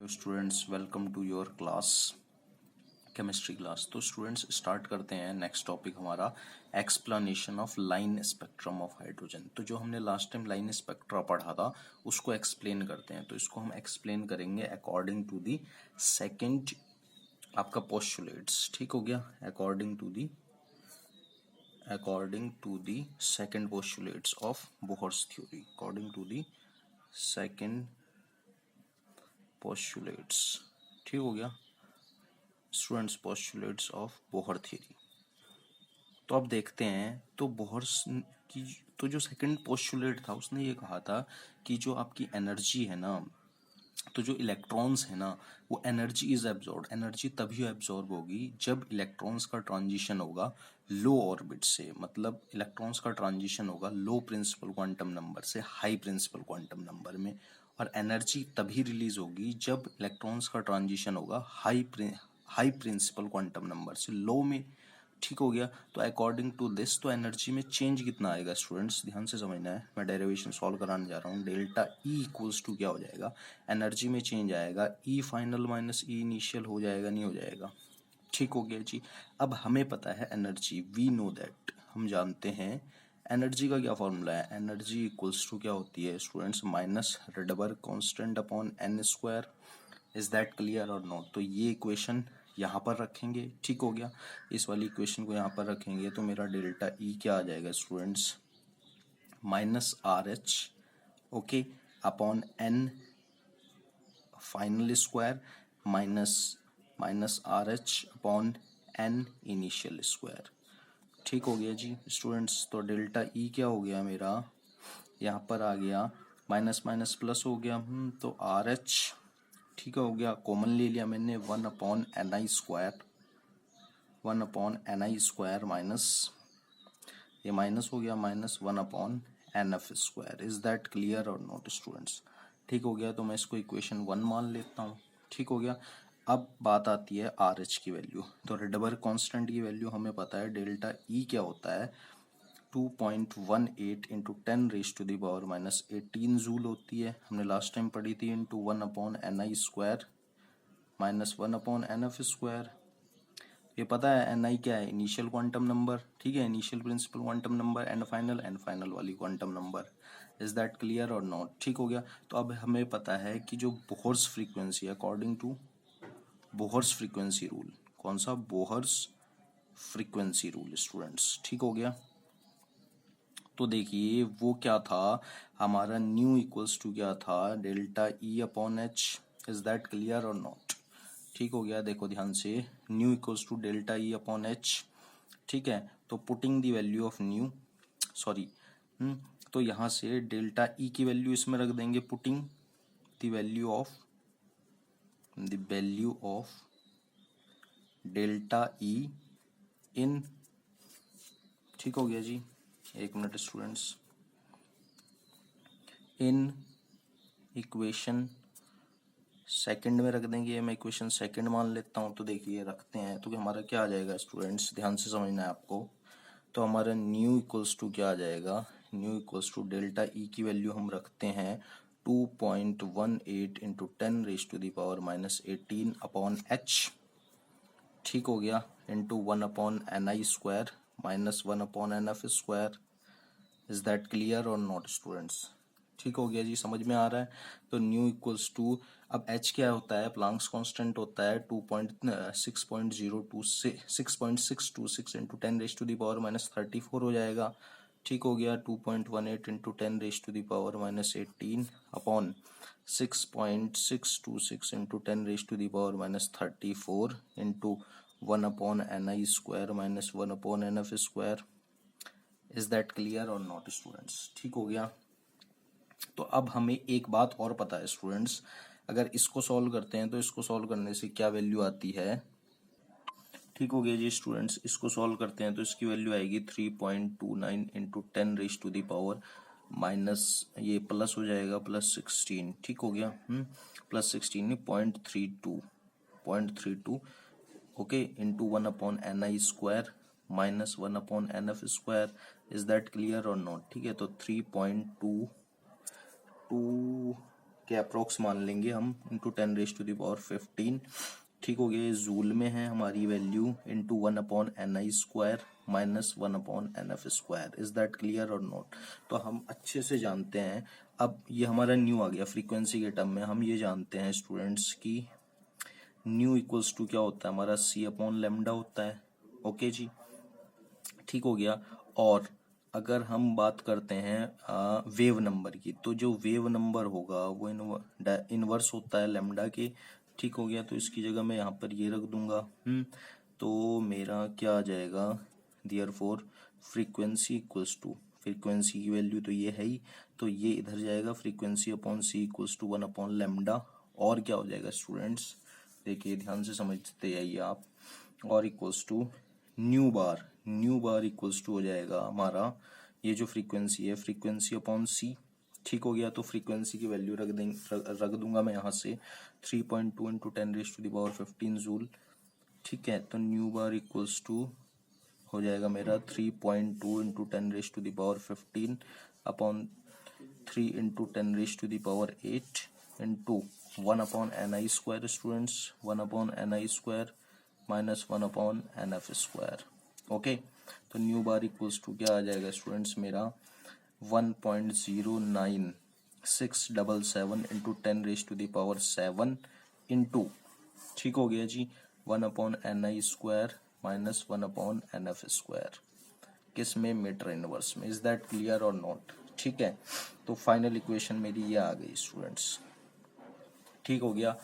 Students welcome to your class chemistry class. तो students start करते हैं। नेक्स्ट टॉपिक हमारा explanation of line spectrum of hydrogen. तो जो हमने लास्ट टाइम लाइन स्पेक्ट्रा पढ़ा था उसको एक्सप्लेन करते हैं। तो इसको हम एक्सप्लेन करेंगे अकॉर्डिंग टू दी सेकेंड आपका पोस्टुलेट्स। ठीक हो गया। According to the second postulates of Bohr's theory. According to the second postulates. ठीक हो गया students, postulates of Bohr theory. तो अब देखते हैं। तो बोहर्स की तो जो सेकंड पोस्टुलेट था उसने ये कहा था कि जो आपकी एनर्जी है ना, तो जो इलेक्ट्रॉन्स है ना वो एनर्जी इज एब्जॉर्ब, एनर्जी तभी एब्जॉर्ब होगी जब इलेक्ट्रॉन्स का ट्रांजिशन होगा लो ऑर्बिट से। मतलब इलेक्ट्रॉन्स का ट्रांजिशन होगा लो प्रिंसिपल क्वांटम नंबर से हाई प्रिंसिपल क्वांटम नंबर में। और एनर्जी तभी रिलीज होगी जब इलेक्ट्रॉन्स का ट्रांजिशन होगा हाई प्रिंसिपल क्वांटम नंबर से लो में। ठीक हो गया। तो अकॉर्डिंग टू दिस तो एनर्जी में चेंज कितना आएगा स्टूडेंट्स, ध्यान से समझना है। मैं डेरिवेशन सॉल्व कराने जा रहा हूँ। डेल्टा ई इक्वल्स टू क्या हो जाएगा, एनर्जी में चेंज आएगा ई फाइनल माइनस ई इनिशियल हो जाएगा, नहीं हो जाएगा। ठीक हो गया जी। अब हमें पता है एनर्जी, वी नो दैट, हम जानते हैं एनर्जी का क्या फॉर्मूला है। एनर्जी इक्वल्स टू क्या होती है students, minus Rydberg constant upon n square. Is that clear और नॉट। तो ये इक्वेशन यहाँ पर रखेंगे। ठीक हो गया। इस वाली इक्वेशन को यहाँ पर रखेंगे तो मेरा डेल्टा ई क्या आ जाएगा students, minus R H okay upon n final square minus R H upon n initial square. ठीक हो गया जी स्टूडेंट्स। तो डेल्टा ई क्या हो गया मेरा, यहाँ पर आ गया माइनस माइनस प्लस हो गया। तो आर एच ठीक हो गया, कॉमन ले लिया मैंने, 1/ni स्क्वायर माइनस ये माइनस हो गया minus 1/nf²। Is that clear और नॉट स्टूडेंट्स। ठीक हो गया। तो मैं इसको इक्वेशन 1 मान लेता हूँ। ठीक हो गया। अब बात आती है आर एच की वैल्यू। तो रेडबर्ग कांस्टेंट की वैल्यू हमें पता है, डेल्टा ई क्या होता है 2.18 इंटू 10⁻⁻18 जूल होती है। हमने लास्ट टाइम पढ़ी थी इंटू 1/ni² माइनस 1/nf²। ये पता है एन आई क्या है, इनिशियल क्वांटम नंबर। ठीक है, initial principal quantum number, and final वाली quantum number. Is that clear और नॉट। ठीक हो गया। तो अब हमें पता है कि जो Bohr's frequency, according to Bohr's frequency rule, कौन सा, बोहर्स फ्रीक्वेंसी रूल स्टूडेंट्स। ठीक हो गया। तो देखिए वो क्या था हमारा, न्यू इक्वल्स टू क्या था, delta E upon h. Is that clear और नॉट। ठीक हो गया। देखो ध्यान से, nu equals to delta E upon h. ठीक है। तो putting the value of nu, sorry, तो यहाँ से डेल्टा ई की वैल्यू इसमें रख देंगे, putting the value of delta E in, ठीक हो गया जी, एक minute students, in equation second में रख देंगे। मैं इक्वेशन सेकंड मान लेता हूँ। तो देखिए रखते हैं तो हमारा क्या आ जाएगा स्टूडेंट्स, ध्यान से समझना है आपको। तो हमारा न्यू इक्वल्स टू क्या आ जाएगा, nu equals to delta E की वैल्यू हम रखते हैं 2.18 इंटू 10⁻⁻18 अपॉन एच। ठीक हो गया। Into 1/ni² minus 1/nf²। Is that clear और नॉट स्टूडेंट्स। ठीक हो गया जी, समझ में आ रहा है। तो न्यू इक्वल्स टू, अब एच क्या होता है, प्लांक्स कांस्टेंट होता है 6.626 इंटू 10⁻⁻34 हो जाएगा। ठीक हो गया। 2.18 into 10⁻⁻18 upon 6.626 into 10⁻⁻34 into 1/ni² minus 1/nf²। Is that clear और नॉट स्टूडेंट्स। ठीक हो गया। तो अब हमें एक बात और पता है स्टूडेंट्स, अगर इसको सॉल्व करते हैं तो इसको सॉल्व करने से क्या वैल्यू आती है। ठीक हो गया जी स्टूडेंट्स, इसको सॉल्व करते हैं तो इसकी वैल्यू आएगी 3.29 इंटू 10⁻⁻, माइनस ये प्लस हो जाएगा +16। ठीक हो गया। +16 नहीं, 0.32 okay into 1/ni² minus 1/nf²। Is that clear और नॉट। ठीक है। तो 3.22 के अप्रोक्स मान लेंगे हम, इंटू 10⁻15। ठीक हो गया, ये जूल में है हमारी value, into 1/ni² minus 1/nf²। Is that clear और नॉट? तो हम अच्छे से जानते हैं, अब ये हमारा न्यू आ गया फ्रीक्वेंसी के टर्म में। हम ये जानते हैं स्टूडेंट्स की न्यू इक्वल्स टू क्या होता है हमारा, c/λ होता है। ओके जी, ठीक हो गया। और अगर हम बात करते हैं वेव नंबर की, तो जो वेव नंबर होगा वो इनवर्स होता है लैम्डा के। ठीक हो गया, तो इसकी जगह मैं यहाँ पर ये रख दूंगा। तो मेरा क्या आ जाएगा, therefore frequency equals to, frequency की वैल्यू तो ये है ही, तो ये इधर जाएगा, frequency upon C equals to 1/λ। और क्या हो जाएगा स्टूडेंट्स, देखिए ध्यान से समझते आइए आप, और equals to nu bar equals to हो जाएगा हमारा, ये जो फ्रीक्वेंसी है फ्रीक्वेंसी अपॉन सी। ठीक हो गया, तो फ्रीक्वेंसी की वैल्यू रख दूंगा मैं यहाँ से 3.2 इंटू 10⁻15 जूल। ठीक है, तो न्यू बार इक्वल्स टू हो जाएगा मेरा 3.2 into 10⁻15 upon 3 into 10⁸ into 1/ni² students, 1/ni² minus 1/nf²। Okay, तो न्यू बार इक्वल्स टू क्या आ जाएगा स्टूडेंट्स मेरा 1.09677 इंटू 10⁻7 इंटू, ठीक हो गया जी, 1/ni² माइनस 1/nf²। किस में, मीटर इनवर्स में। इज दैट क्लियर और नॉट? ठीक है, तो फाइनल इक्वेशन मेरी ये आ गई स्टूडेंट्स। ठीक हो गया,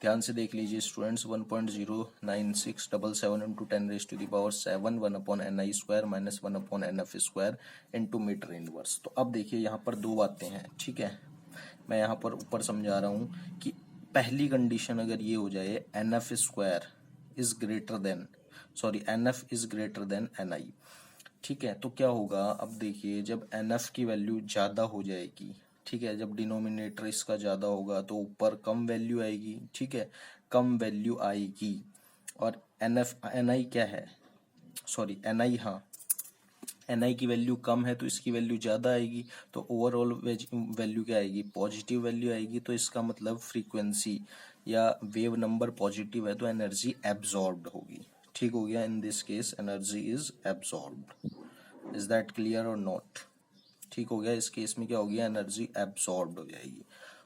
ध्यान से देख लीजिए students, 1.09677 into 10⁻7 1/ni² minus 1/nf² into metre inverse. तो अब देखिए यहाँ पर दो बातें हैं। ठीक है, मैं यहाँ पर ऊपर समझा रहा हूँ कि पहली कंडीशन अगर ये हो जाए nf² is greater than, sorry nf is greater than ni। ठीक है, तो क्या होगा, अब देखिए जब nf की वैल्यू ज़्यादा हो जाएगी, ठीक है, जब डिनोमिनेटर इसका ज़्यादा होगा तो ऊपर कम वैल्यू आएगी। ठीक है, कम वैल्यू आएगी, और ni क्या है, सॉरी ni, हाँ ni की वैल्यू कम है तो इसकी वैल्यू ज़्यादा आएगी, तो ओवरऑल वैल्यू क्या आएगी, पॉजिटिव वैल्यू आएगी। तो इसका मतलब फ्रीक्वेंसी या वेव नंबर पॉजिटिव है तो एनर्जी एब्जॉर्ब्ड होगी। ठीक हो गया, in this case energy is absorbed. Is that clear और नॉट? ठीक हो गया, इस केस में क्या हो गया, एनर्जी एब्जॉर्ब्ड हो जाएगी।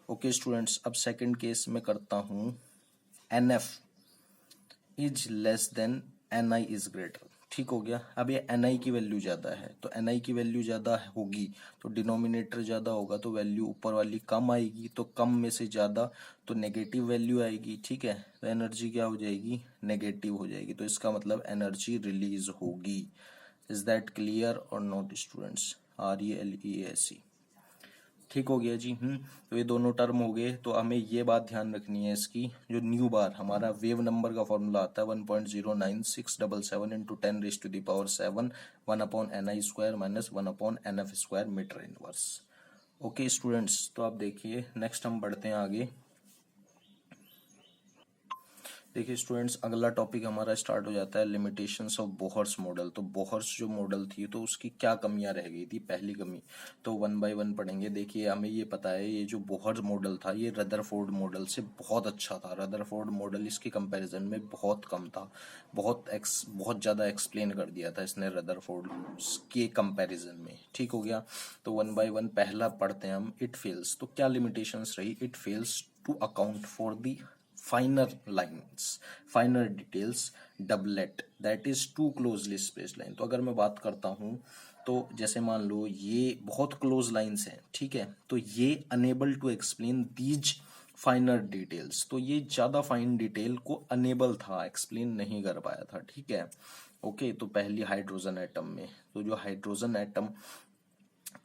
ओके स्टूडेंट्स, अब सेकंड केस में करता हूँ, NF is less than NI is greater. ठीक हो गया, अब ये NI की वैल्यू ज़्यादा है, तो NI की वैल्यू ज़्यादा होगी तो डिनोमिनेटर ज़्यादा होगा तो वैल्यू ऊपर वाली कम आएगी, तो कम में से ज़्यादा तो नेगेटिव वैल्यू आएगी। ठीक है, तो एनर्जी क्या हो जाएगी, नेगेटिव हो जाएगी, तो इसका मतलब एनर्जी रिलीज होगी। इज दैट क्लियर और नॉट स्टूडेंट्स? RELEAC। ठीक हो गया जी। तो ये दोनों टर्म हो गए, तो हमें ये बात ध्यान रखनी है इसकी, जो न्यू बार हमारा वेव नंबर का फॉर्मूला आता है 1.09677 into 10⁻7 1/ni² minus 1/nf² metre inverse. Okay students, तो आप देखिए नेक्स्ट हम बढ़ते हैं आगे। देखिए स्टूडेंट्स, अगला टॉपिक हमारा स्टार्ट हो जाता है लिमिटेशंस ऑफ बोहर्स मॉडल। तो बोहर्स जो मॉडल थी तो उसकी क्या कमियां रह गई थी, पहली कमी तो 1 बाय 1 पढ़ेंगे। देखिए हमें ये पता है ये जो बोहर मॉडल था ये रदरफोर्ड मॉडल से बहुत अच्छा था। रदरफोर्ड मॉडल इसके कंपैरिजन में बहुत कम था, बहुत ज़्यादा एक्सप्लेन कर दिया था इसने रदरफोर्ड के कंपैरिजन में। ठीक हो गया, तो 1 बाय 1 पहला पढ़ते हैं हम, इट फेल्स। तो क्या लिमिटेशंस रही, it fails to account for the finer lines, finer details, doublet that is too closely spaced line। तो अगर मैं बात करता हूँ तो जैसे मान लो ये बहुत क्लोज लाइंस हैं, ठीक है, तो ये unable to explain these finer details, तो ये ज़्यादा फाइन डिटेल को अनेबल था, एक्सप्लेन नहीं कर पाया था। ठीक है, ओके, तो पहली हाइड्रोजन एटम में, तो जो हाइड्रोजन एटम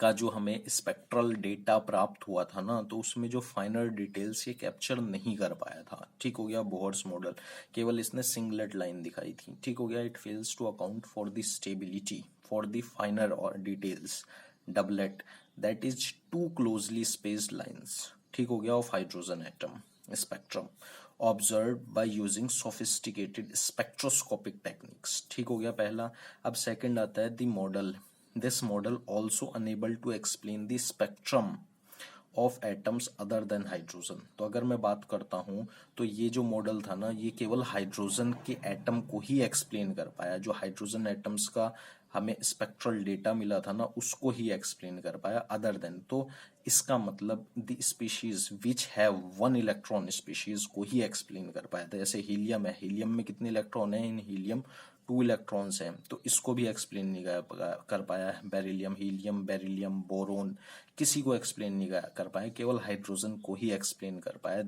का जो हमें स्पेक्ट्रल डेटा प्राप्त हुआ था ना, तो उसमें जो फाइनर डिटेल्स ये कैप्चर नहीं कर पाया था। ठीक हो गया, बोहर्स मॉडल केवल इसने सिंगलेट लाइन दिखाई थी। ठीक हो गया, it fails to account for the stability for the finer और details doublet that is two closely spaced lines. ठीक हो गया, of hydrogen atom spectrum observed by using sophisticated spectroscopic techniques। ठीक हो गया पहला। अब सेकंड आता है the model, this model also unable to explain the spectrum of atoms other than hydrogen. तो अगर मैं बात करता हूँ तो ये जो मॉडल था ना, ये केवल हाइड्रोजन के एटम को ही एक्सप्लेन कर पाया। जो हाइड्रोजन एटम्स का हमें स्पेक्ट्रल डेटा मिला था ना, उसको ही एक्सप्लेन कर पाया, अदर देन। तो इसका मतलब the species which have one electron species को ही एक्सप्लेन कर पाया था। जैसे हीलियम है, हीलियम में कितने इलेक्ट्रॉन है? इन हीलियम 2 इलेक्ट्रॉन्स हैं, तो इसको भी एक्सप्लेन नहीं कर पाया। बेरिलियम, हीलियम, बेरिलियम, बोरोन, किसी को एक्सप्लेन नहीं कर पाया, केवल हाइड्रोजन को ही एक्सप्लेन कर पाया।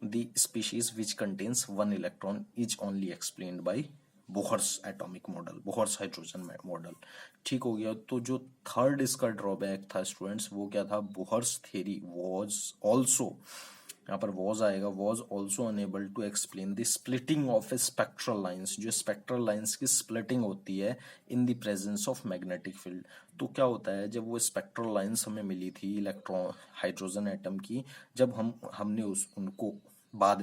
The species which contains one electron is only explained bye Bohr's atomic model, Bohr's hydrogen model. ठीक हो गया। तो जो थर्ड इसका ड्रॉबैक था स्टूडेंट्स, वो क्या था? बोहर्स थ्योरी वाज ऑल्सो, यहाँ पर वॉज आएगा, was also unable to explain the splitting of spectral lines. जो स्पेक्ट्रल लाइंस की स्प्लिटिंग होती है in the presence of magnetic field. तो क्या होता है, जब वो स्पेक्ट्रल लाइंस हमें मिली थी इलेक्ट्रॉन हाइड्रोजन एटम की, जब हमने उनको बाद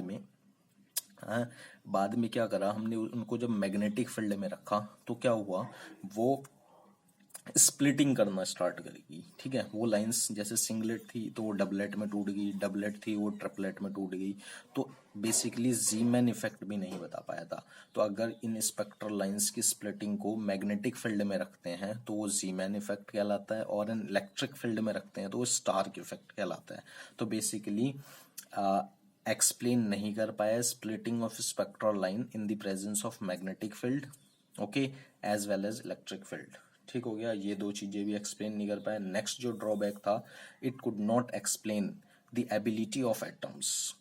में क्या करा, हमने उनको जब मैग्नेटिक फील्ड में रखा, तो क्या हुआ, वो स्प्लिटिंग करना स्टार्ट करेगी। ठीक है, वो लाइंस जैसे सिंगलेट थी तो वो डबलेट में टूट गई, डबलेट थी वो ट्रिपलेट में टूट गई। तो बेसिकली जीमैन इफेक्ट भी नहीं बता पाया था। तो अगर इन स्पेक्ट्रल लाइंस की स्प्लिटिंग को मैग्नेटिक फील्ड में रखते हैं तो वो जीमैन इफेक्ट कहलाता है, और इन इलेक्ट्रिक फील्ड में रखते हैं तो वो स्टार्क इफेक्ट कहलाता है। तो बेसिकली एक्सप्लेन नहीं कर पाया splitting of spectral line in the presence of magnetic field, okay, as well as electric field. ठीक हो गया, ये दो चीजें भी एक्सप्लेन नहीं कर पाया। नेक्स्ट जो ड्रॉबैक था, it could not explain the ability of atoms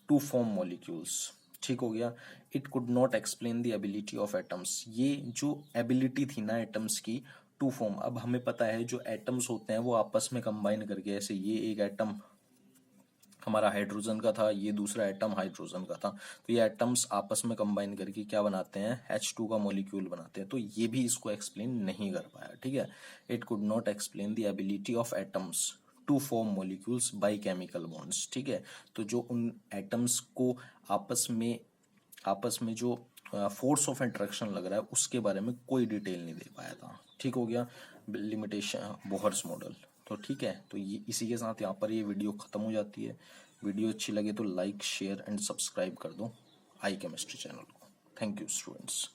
to form molecules. ठीक हो गया, it could not explain the ability of atoms. ये जो एबिलिटी थी ना एटम्स की टू फॉर्म, अब हमें पता है जो एटम्स होते हैं वो आपस में कंबाइन करके, ऐसे ये एक एटम हमारा हाइड्रोजन का था, ये दूसरा एटम हाइड्रोजन का था, तो ये एटम्स आपस में कंबाइन करके क्या बनाते हैं? H2 का मॉलिक्यूल बनाते हैं। तो ये भी इसको एक्सप्लेन नहीं कर पाया। ठीक है, it could not explain the ability of atoms to form molecules by chemical bonds. ठीक है, तो जो उन एटम्स को आपस में जो फोर्स ऑफ इंटरेक्शन लग रहा है उसके बारे में कोई डिटेल नहीं दे पाया था। ठीक हो गया, लिमिटेशन बोहर्स मॉडल। तो ठीक है, तो ये इसी के साथ यहाँ पर ये वीडियो ख़त्म हो जाती है। वीडियो अच्छी लगे तो लाइक, शेयर एंड सब्सक्राइब कर दो आई केमिस्ट्री चैनल को। Thank you students.